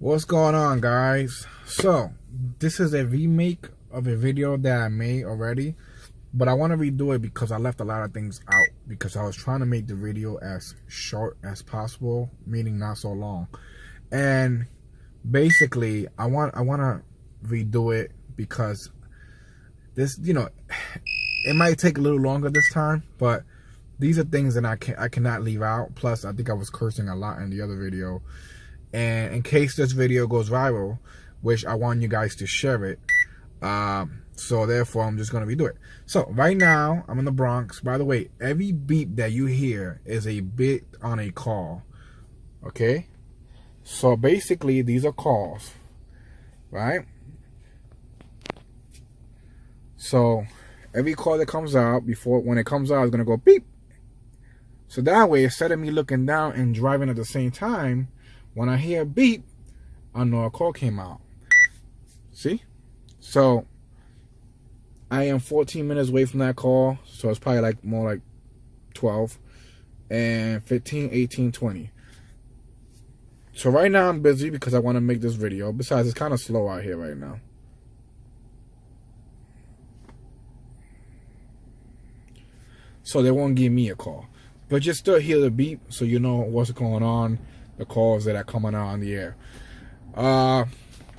What's going on, guys? So this is a remake of a video that I made already, but I want to redo it because I left a lot of things out because I was trying to make the video as short as possible, meaning not so long. And basically I want to redo it because this, it might take a little longer this time, but these are things that I cannot leave out. Plus I think I was cursing a lot in the other video. And in case this video goes viral, which I want you guys to share it, so therefore I'm just going to redo it. So right now I'm in the Bronx. By the way, every beep that you hear is a bit on a call. Okay, so basically these are calls, right? So every call that comes out, when it comes out, it's going to go beep. So that way, instead of me looking down and driving at the same time, when I hear a beep, I know a call came out. See? So I am 14 minutes away from that call. So it's probably more like 12 and 15, 18, 20. So right now I'm busy because I want to make this video. Besides, it's kind of slow out here right now. So they won't give me a call. But you still hear the beep so you know what's going on. The calls that are coming out on the air.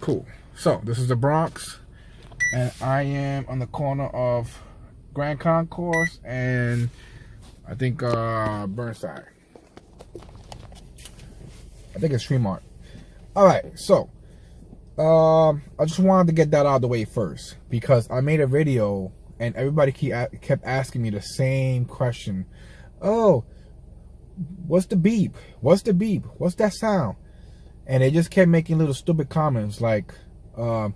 Cool. So this is the Bronx, and I am on the corner of Grand Concourse and I think Burnside. I think it's Tremont. All right. So I just wanted to get that out of the way first because I made a video and everybody kept asking me the same question. Oh, what's the beep? What's the beep? What's that sound? And they just kept making little stupid comments like, oh,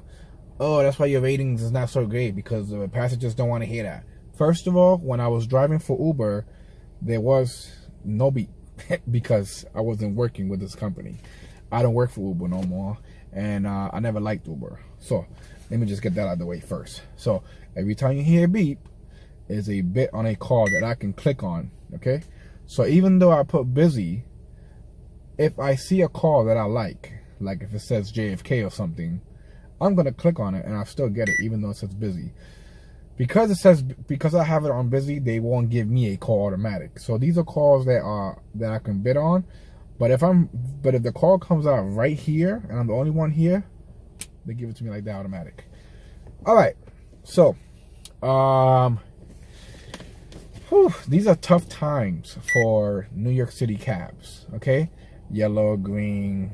that's why your ratings is not so great because the passengers don't want to hear that. First of all, when I was driving for Uber, there was no beep because I wasn't working with this company. I don't work for Uber no more, and I never liked Uber. So let me just get that out of the way first. So every time you hear a beep, is a bit on a call that I can click on, okay? So even though I put busy, if I see a call that I like if it says JFK or something, I'm gonna click on it and I'll still get it even though it says busy. Because I have it on busy, they won't give me a call automatic. So these are calls that I can bid on. But if the call comes out right here and I'm the only one here, they give it to me like that automatic. All right. So these are tough times for New York City cabs, okay? Yellow, green.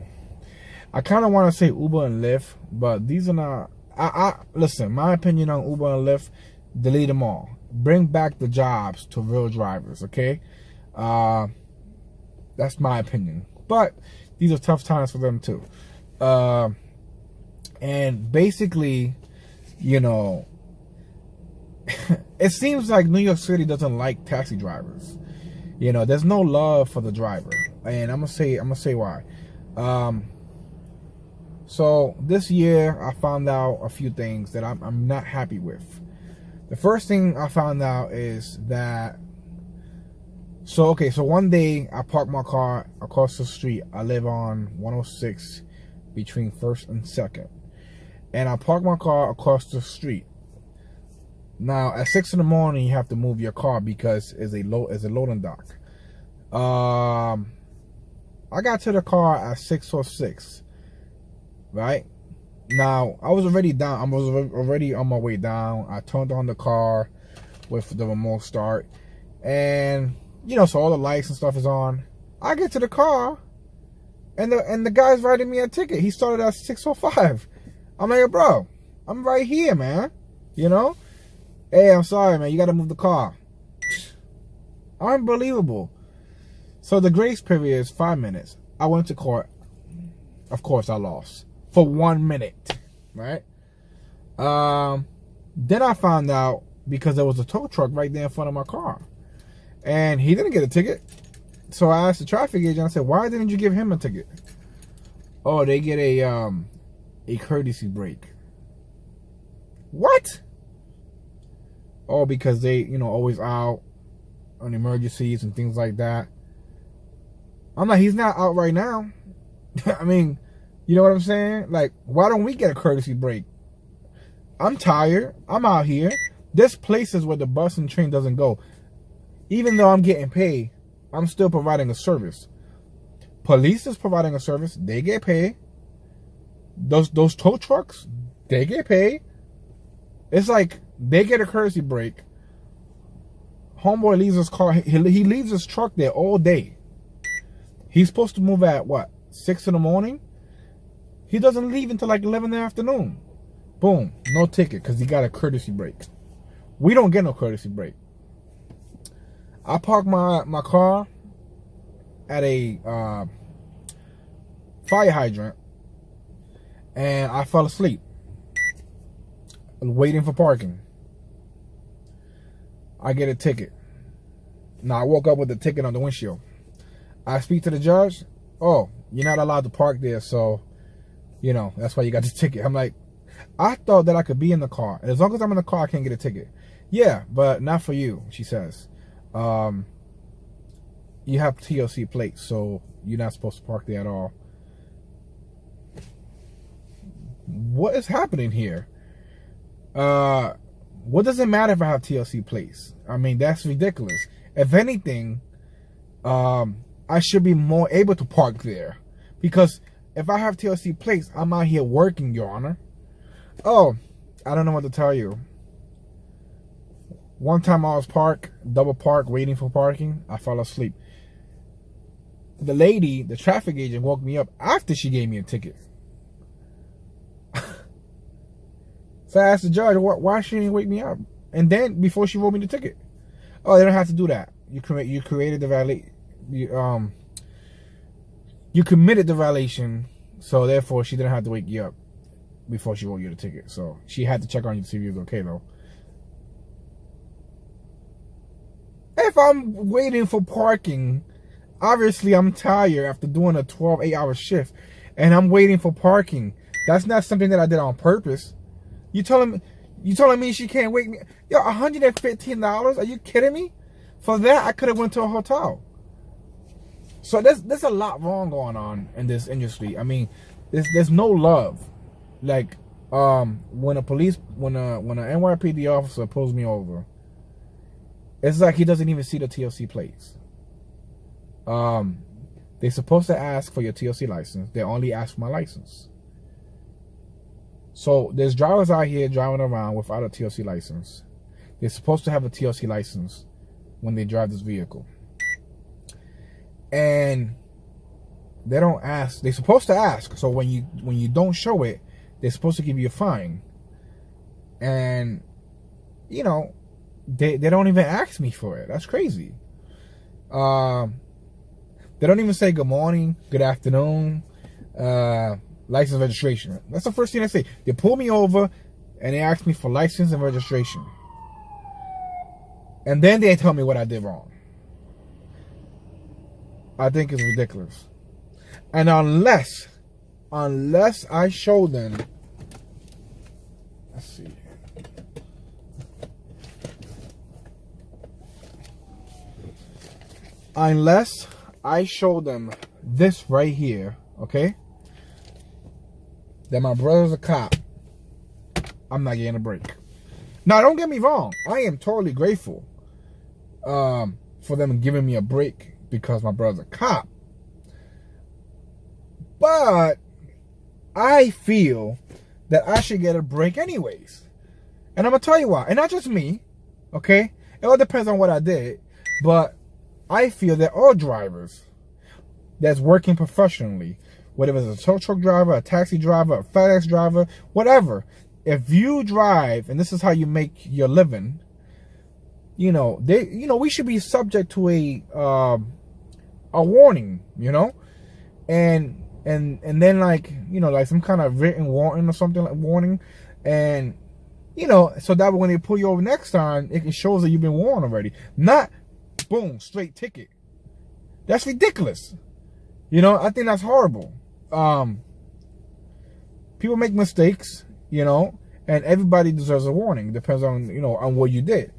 I kind of want to say Uber and Lyft, but these are not. Listen, my opinion on Uber and Lyft, delete them all. Bring back the jobs to real drivers, okay? That's my opinion. But these are tough times for them too. And basically, it seems like New York City doesn't like taxi drivers. There's no love for the driver, and I'm gonna say why. So this year I found out a few things that I'm not happy with. The first thing I found out is that so one day I parked my car across the street. I live on 106 between 1st and 2nd, and I parked my car across the street. Now at 6 in the morning you have to move your car because it's a loading dock. I got to the car at 6:06. Right now I was already down. I was already on my way down. I turned on the car with the remote start, and so all the lights and stuff is on. I get to the car, and the guy's writing me a ticket. He started at 6:05. I'm like, bro, I'm right here, man. Hey, I'm sorry, man. You got to move the car. Unbelievable. So the grace period is 5 minutes. I went to court. Of course, I lost for 1 minute, right? Then I found out because there was a tow truck right there in front of my car, and he didn't get a ticket. So I asked the traffic agent. I said, "Why didn't you give him a ticket?" Oh, they get a courtesy break. What? Oh, because they, always out on emergencies and things like that. I'm like, he's not out right now. I mean, You know what I'm saying? Like, why don't we get a courtesy break? I'm tired. I'm out here. There's places where the bus and train doesn't go. Even though I'm getting paid, I'm still providing a service. Police is providing a service. They get paid. Those tow trucks, they get paid. It's like they get a courtesy break. Homeboy leaves his car. He leaves his truck there all day. He's supposed to move at what, 6 in the morning? He doesn't leave until like 11 in the afternoon. Boom, no ticket because he got a courtesy break. We don't get no courtesy break. I parked my car at a fire hydrant and I fell asleep waiting for parking. I get a ticket. Now I woke up with a ticket on the windshield. I speak to the judge. Oh, you're not allowed to park there, so you know that's why you got the ticket. I'm like, I thought that I could be in the car, and as long as I'm in the car, I can't get a ticket. Yeah, but not for you, she says. You have TLC plates, so you're not supposed to park there at all. What is happening here? What does it matter if I have TLC plates? I mean, that's ridiculous. If anything, I should be more able to park there. Because if I have TLC plates, I'm out here working, Your Honor. Oh, I don't know what to tell you. One time I was double parked, waiting for parking. I fell asleep. The lady, the traffic agent, woke me up after she gave me a ticket. So I asked the judge, why she didn't wake me up? And then, before she wrote me the ticket. Oh, they don't have to do that. You created the violation. You committed the violation, so therefore she didn't have to wake you up before she wrote you the ticket. So she had to check on you to see if you was okay, though. If I'm waiting for parking, obviously I'm tired after doing a 8-hour shift, and I'm waiting for parking. That's not something that I did on purpose. You telling me she can't wake me? Yo, $115? Are you kidding me? For that, I could have went to a hotel. So there's a lot wrong going on in this industry. I mean, there's no love. Like, when a NYPD officer pulls me over, it's like he doesn't even see the TLC plates. They're supposed to ask for your TLC license. They only ask for my license. So there's drivers out here driving around without a TLC license. They're supposed to have a TLC license when they drive this vehicle. And they don't ask. They're supposed to ask. So when you don't show it, they're supposed to give you a fine. And, you know, they don't even ask me for it. That's crazy. They don't even say good morning, good afternoon, license, registration. That's the first thing they say. They pull me over and they ask me for license and registration. And then they tell me what I did wrong. I think it's ridiculous. And unless I show them, let's see. Unless I show them this right here, okay, that my brother's a cop, I'm not getting a break. Now, don't get me wrong. I am totally grateful for them giving me a break because my brother's a cop. But I feel that I should get a break anyways. And I'm going to tell you why. And not just me, okay? It all depends on what I did. But I feel that all drivers that's working professionally, whether it's a tow truck driver, a taxi driver, a FedEx driver, whatever, if you drive and this is how you make your living, you know, we should be subject to a warning, you know, and then, like, you know, like some kind of written warning or something, like warning, and you know, so that when they pull you over next time, it shows that you've been warned already. Not boom, straight ticket. That's ridiculous. You know, I think that's horrible. People make mistakes, you know, and everybody deserves a warning. It depends on, you know, on what you did.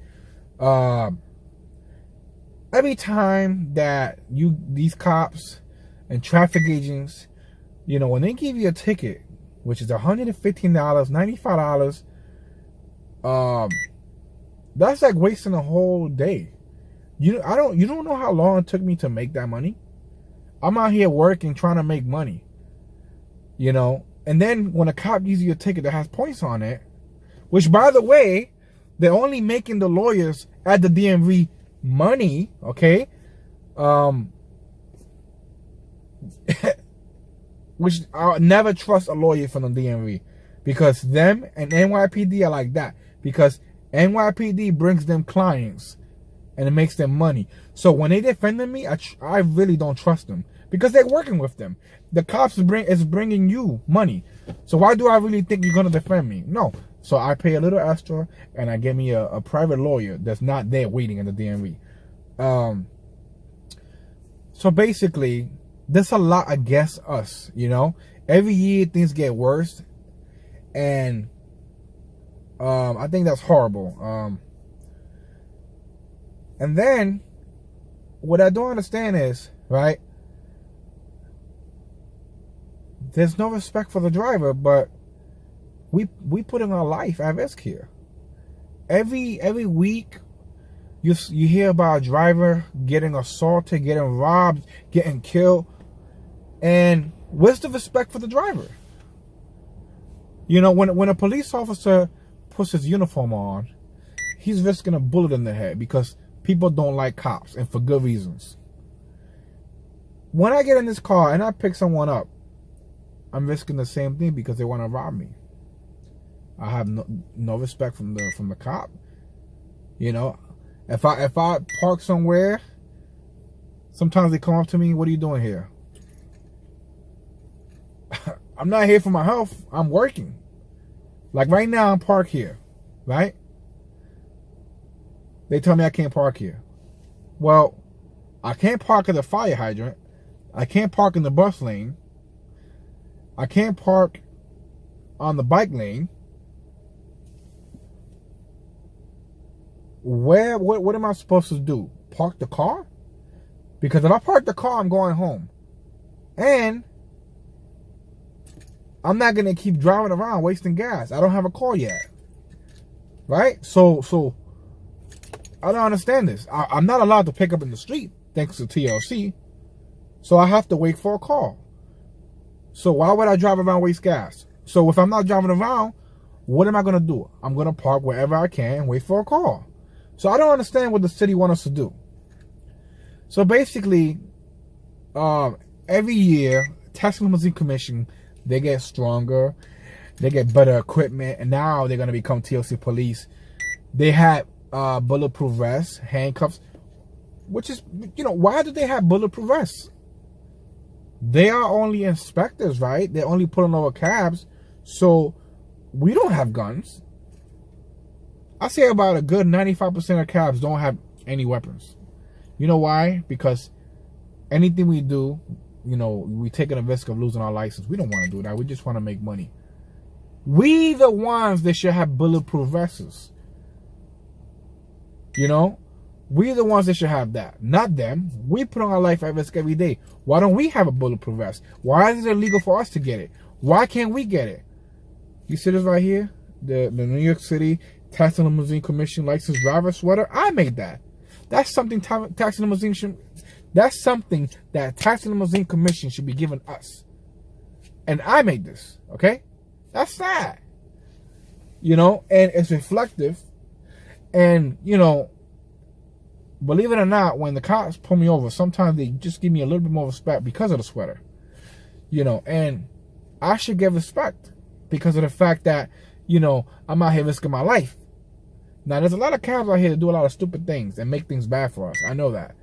Every time that these cops and traffic agents, when they give you a ticket, which is $115, $95, that's like wasting a whole day. You don't know how long it took me to make that money. I'm out here working, trying to make money. And then when a cop gives you a ticket that has points on it, which, by the way, they're only making the lawyers at the DMV money, okay? Which I'll never trust a lawyer from the DMV, because them and NYPD are like that, because NYPD brings them clients and it makes them money. So when they defending me, I really don't trust them, because they're working with them. The cops is bringing you money. So why do I really think you're going to defend me? No. So I pay a little extra and I get me a private lawyer that's not there waiting at the DMV. So basically, there's a lot against us, Every year things get worse. And I think that's horrible. And then what I don't understand is, right, there's no respect for the driver, but we put in our life at risk here. Every week you hear about a driver getting assaulted, getting robbed, getting killed. And where's the respect for the driver? When a police officer puts his uniform on, he's risking a bullet in the head because people don't like cops, and for good reasons. When I get in this car and I pick someone up, I'm risking the same thing because they want to rob me. I have no respect from the cop. If I park somewhere, sometimes they come up to me, "What are you doing here?" I'm not here for my health. I'm working. Like right now, I'm parked here, right? They tell me I can't park here. Well, I can't park at the fire hydrant. I can't park in the bus lane. I can't park on the bike lane. What am I supposed to do? Park the car? Because if I park the car, I'm going home. And I'm not going to keep driving around wasting gas. I don't have a car yet. Right? So I don't understand this. I'm not allowed to pick up in the street thanks to TLC. So I have to wait for a car. So why would I drive around, waste gas? So if I'm not driving around, what am I going to do? I'm going to park wherever I can and wait for a car. So I don't understand what the city wants us to do. So basically, every year, Tax and Limousine Commission, they get stronger. They get better equipment. And now they're going to become TLC police. They have bulletproof vests, handcuffs. Which is, why do they have bulletproof vests? They are only inspectors, right? They're only pulling over cabs. So we don't have guns. I say about a good 95% of cabs don't have any weapons. You know why? Because anything we do, we taking a risk of losing our license. We don't want to do that. We just want to make money. We the ones that should have bulletproof vests. We the ones that should have that, not them. We put on our life at risk every day. Why don't we have a bulletproof vest? Why is it illegal for us to get it? Why can't we get it? You see this right here? The New York City Tax and Limousine Commission licensed driver sweater. I made that. That's something Tax and Limousine should. That's something that Tax and Limousine Commission should be giving us. And I made this. Okay, that's sad. And it's reflective. And believe it or not, when the cops pull me over, sometimes they just give me a little bit more respect because of the sweater. And I should give respect because of the fact that, I'm out here risking my life. Now, there's a lot of cops out here that do a lot of stupid things and make things bad for us. I know that.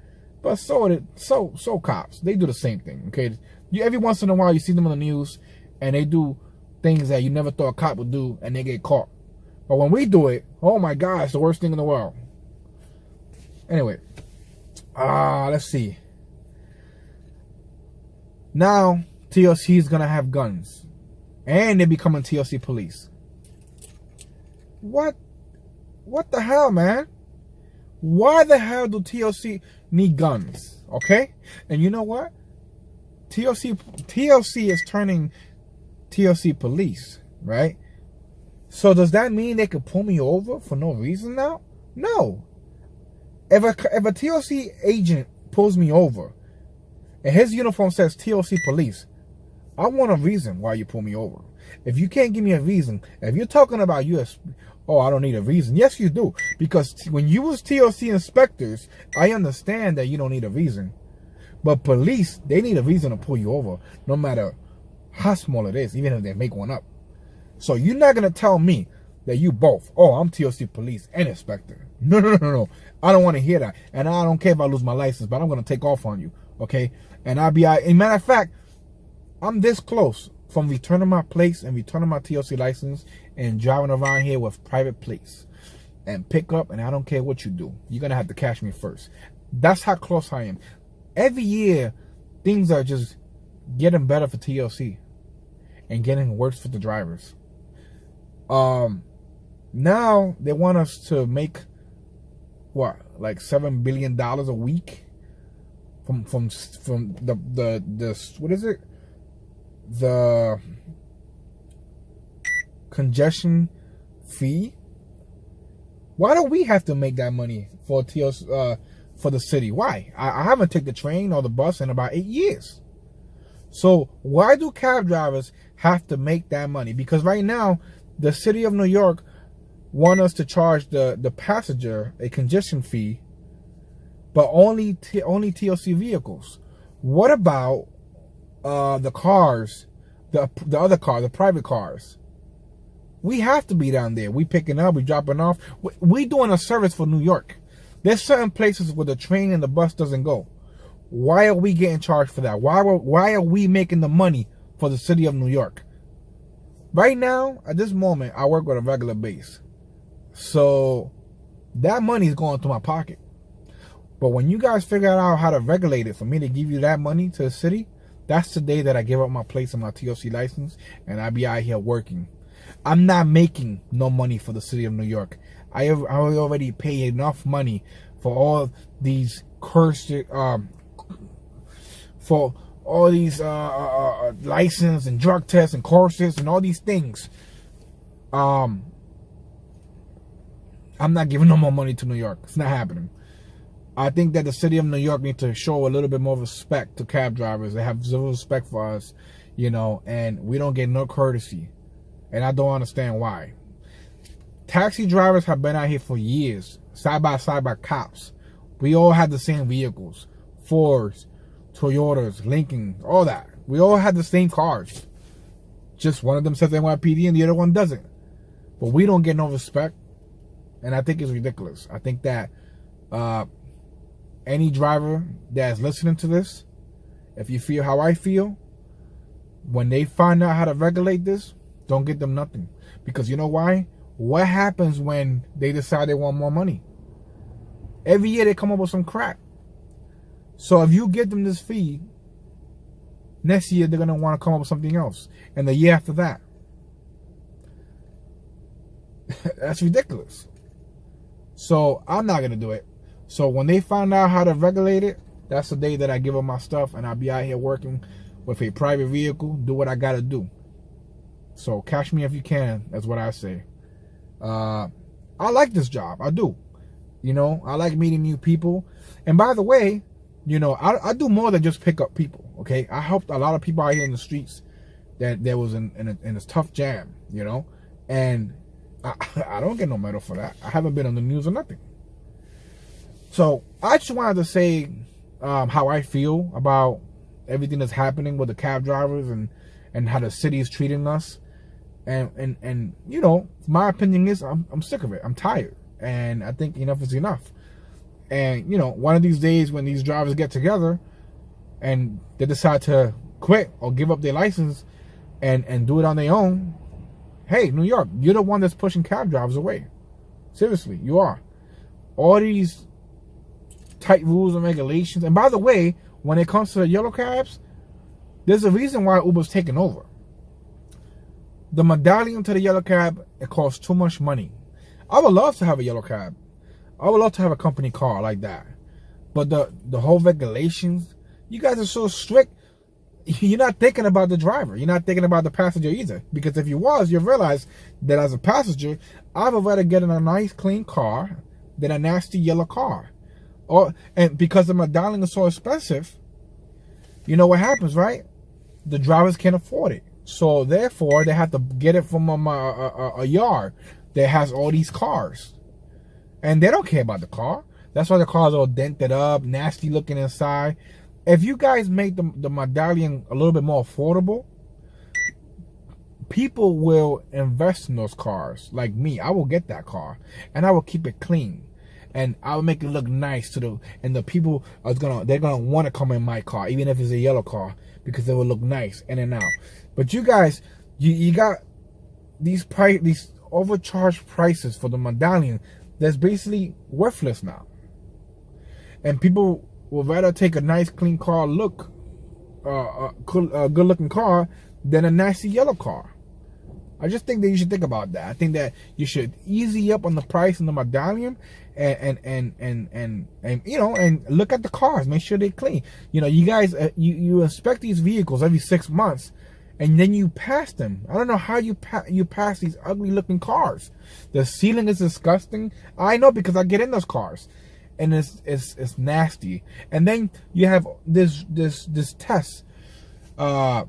But so cops, they do the same thing, okay? Every once in a while, you see them on the news, and they do things that you never thought a cop would do, and they get caught. But when we do it, oh my God, it's the worst thing in the world. Anyway, let's see. Now, TLC is going to have guns. And they're becoming TLC police. What the hell, man? Why the hell do TLC need guns? Okay? And you know what? TLC is turning TLC police, right? So does that mean they could pull me over for no reason now? No. If a TLC agent pulls me over and his uniform says TLC police, I want a reason why you pull me over. If you can't give me a reason, if you're talking about US, oh, I don't need a reason. Yes, you do. Because when you was TLC inspectors, I understand that you don't need a reason. But police, they need a reason to pull you over, no matter how small it is, even if they make one up. So you're not going to tell me that you both, oh, I'm TLC police and inspector. No. I don't want to hear that. And I don't care if I lose my license, but I'm going to take off on you, okay? And I'll be, as a matter of fact, I'm this close from returning my plates and returning my TLC license and driving around here with private plates and pick up, and I don't care what you do. You're going to have to catch me first. That's how close I am. Every year, things are just getting better for TLC and getting worse for the drivers. Now they want us to make what, like $7 billion a week from the what is it? The congestion fee. Why do we have to make that money for TLC, for the city? Why? I haven't taken the train or the bus in about 8 years. So why do cab drivers have to make that money? Because right now, the city of New York want us to charge the passenger a congestion fee, but only TLC vehicles. What about the cars, the other cars, the private cars? We have to be down there. We picking up, we dropping off. We doing a service for New York. There's certain places where the train and the bus doesn't go. Why are we getting charged for that? Why are we making the money for the city of New York? Right now, at this moment, I work with a regular base. So that money is going to my pocket. But when you guys figure out how to regulate it for me to give you that money to the city, that's the day that I give up my place and my TLC license and I be out here working. I'm not making no money for the city of New York. I already pay enough money for all these cursed, for all these license and drug tests and courses and all these things. I'm not giving no more money to New York. It's not happening. I think that the city of New York needs to show a little bit more respect to cab drivers. They have zero respect for us, you know, and we don't get no courtesy. And I don't understand why. Taxi drivers have been out here for years, side by side by cops. We all had the same vehicles. Fords, Toyotas, Lincoln, all that. We all had the same cars. Just one of them says NYPD and the other one doesn't. But we don't get no respect. And I think it's ridiculous. I think that any driver that's listening to this, if you feel how I feel, when they find out how to regulate this, don't get them nothing. Because you know why? What happens when they decide they want more money? Every year they come up with some crap. So if you give them this fee, next year they're going to want to come up with something else. And the year after that. That's ridiculous. So I'm not going to do it. So when they find out how to regulate it, that's the day that I give up my stuff and I'll be out here working with a private vehicle, do what I got to do. So catch me if you can. That's what I say. I like this job. I do. You know, I like meeting new people. And by the way, you know, I do more than just pick up people. Okay, I helped a lot of people out here in the streets that there was in a tough jam. You know, and I don't get no medal for that. I haven't been on the news or nothing. So I just wanted to say how I feel about everything that's happening with the cab drivers and how the city is treating us. And you know, my opinion is I'm sick of it. I'm tired. And I think enough is enough. And, you know, one of these days when these drivers get together and they decide to quit or give up their license and do it on their own, hey, New York, you're the one that's pushing cab drivers away. Seriously, you are. All these tight rules and regulations. And by the way, when it comes to the yellow cabs, there's a reason why Uber's taking over. The medallion to the yellow cab, it costs too much money. I would love to have a yellow cab. I would love to have a company car like that. But the whole regulations, you guys are so strict. you're not thinking about the driver. You're not thinking about the passenger either. Because if you was, you realize that as a passenger, I would rather get in a nice, clean car than a nasty yellow car. And because the medallion is so expensive, you know what happens, right? The drivers can't afford it. So therefore, they have to get it from a yard that has all these cars. And they don't care about the car. That's why the car's all dented up, nasty looking inside. If you guys make the medallion a little bit more affordable, people will invest in those cars. Like me, I will get that car and I will keep it clean. And I'll make it look nice and the people they're gonna want to come in my car, even if it's a yellow car, because it will look nice in and out. But you guys, you got these overcharged prices for the medallion that's basically worthless now. And people would rather take a nice, clean car, good looking car, than a nasty yellow car. I just think that you should think about that. I think that you should easy up on the price on the medallion, and you know, and look at the cars, make sure they're clean. You know, you guys, you inspect these vehicles every 6 months, and then you pass them. I don't know how you pass these ugly looking cars. The ceiling is disgusting. I know, because I get in those cars, and it's nasty. And then you have this test for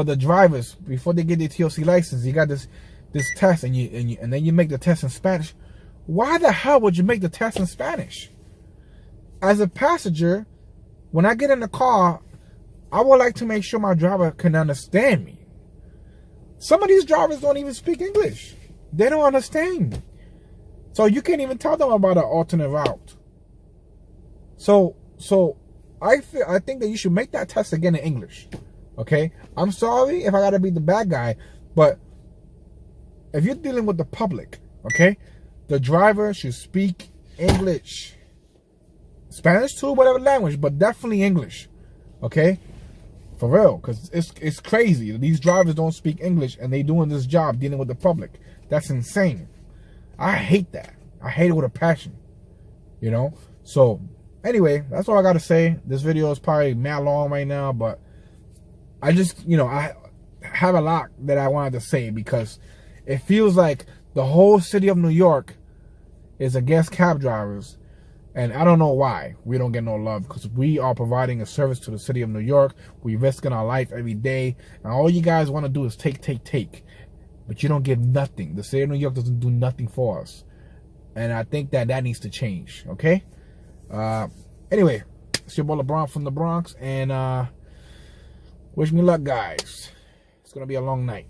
the drivers before they get their TOC license. You got this test, and then you make the test in Spanish. Why the hell would you make the test in Spanish? As a passenger, when I get in the car, I would like to make sure my driver can understand me. Some of these drivers don't even speak English. They don't understand. So you can't even tell them about an alternate route. So I think that you should make that test again in English. Okay? I'm sorry if I gotta be the bad guy, but if you're dealing with the public, okay, the driver should speak English. Spanish too, whatever language, but definitely English. Okay? For real, because it's crazy. These drivers don't speak English and they doing this job dealing with the public. That's insane. I hate that. I hate it with a passion. You know? So, anyway, that's all I got to say. This video is probably mad long right now, but I just, you know, I have a lot that I wanted to say, because it feels like the whole city of New York is against cab drivers. And I don't know why we don't get no love, because we are providing a service to the city of New York. We're risking our life every day. And all you guys want to do is take. But you don't give nothing. The city of New York doesn't do nothing for us. And I think that needs to change, okay? Anyway, it's your boy LeBron from the Bronx. And wish me luck, guys. It's going to be a long night.